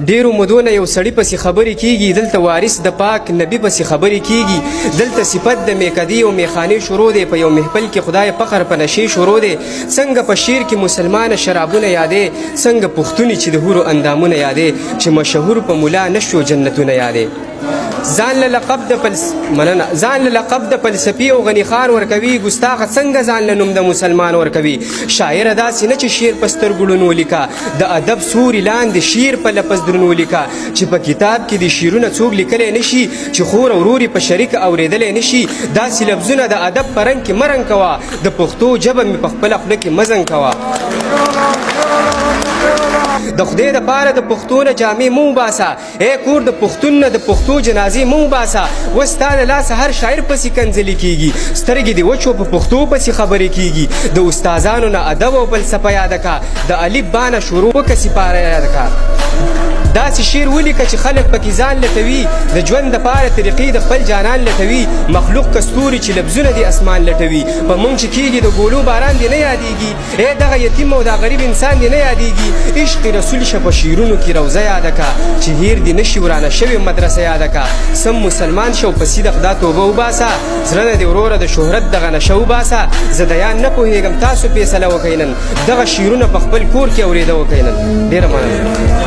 ډیرو مودو نه یو سړي پسې خبرې کیږي، دلته وارث د پاک نبي پسې خبرې کیږي، دلته صفت د میکدې او میخانې شروع دی، په یو محفل کې خدای فخر په نشې شروع دی. څنګه په شعر کې مسلمانه شرابونه یادې، څنګه پښتوني چې د حورو اندامونه یادې، چې مشهور په ملا نشو جنتونه یادې. ځان له لقب د فلسفي او غني خان ورکوي، ګستاخه څنګه ځان له نوم د مسلمان ورکوي. شاعره داسې نه چې شعر په سترګو ړوند ولیکه، د ادب سوري لاندې شعر په لفظ دروند ولیکه، چې په کتاب کې د شعرونه څوک لیکلی نشي، چې خور او ورور په شریک اورېدلی نشي. داسې لفظونه د ادب په رنګ کې مه رنګ کوه، د پښتو ژبه مې په خپله خوله کې مه زنګ کوه. د خدای دپاره د پښتو نه جامې مه وباسه، ای کور د پښتون نه د پښتو جنازې مه وباسه. اوس ستا له لاسه هر شاعر پسې کنځلې کېږي، سترګې د وچو په پښتو پسې خبرې کېږي. د استادانو نه ادب او فلسفه یاده کا، د الف با نه شروع وکړه سپاره یاده کا. داسې شعر ولیکه چې خلک پکې ځان لټوي، د ژوند دپاره طریقې د خپل جانان لټوي. مخلوق کستوري چې لفظونه دې اسمان لټوي، په مونږ چې کېږي د ګولو باران دې نه یادېږي. ای دغه یتیم او دا غریب انسان دې نه یادېږي. عشق رسول شه په شعرونو کې روضه یاده کا، چې هیر دې نشي ورانه شوې مدرسه یاده کا. سم مسلمان شو په صدق دا توبه وباسه، زړه نه دې وروره د شهرت دغه نشه وباسه. زه دیان نه پوهېږم، تاسو فیصله وکئ نن، دغه شعرونه په خپل کور کې اورېده وکئ نن. ډېره مننه.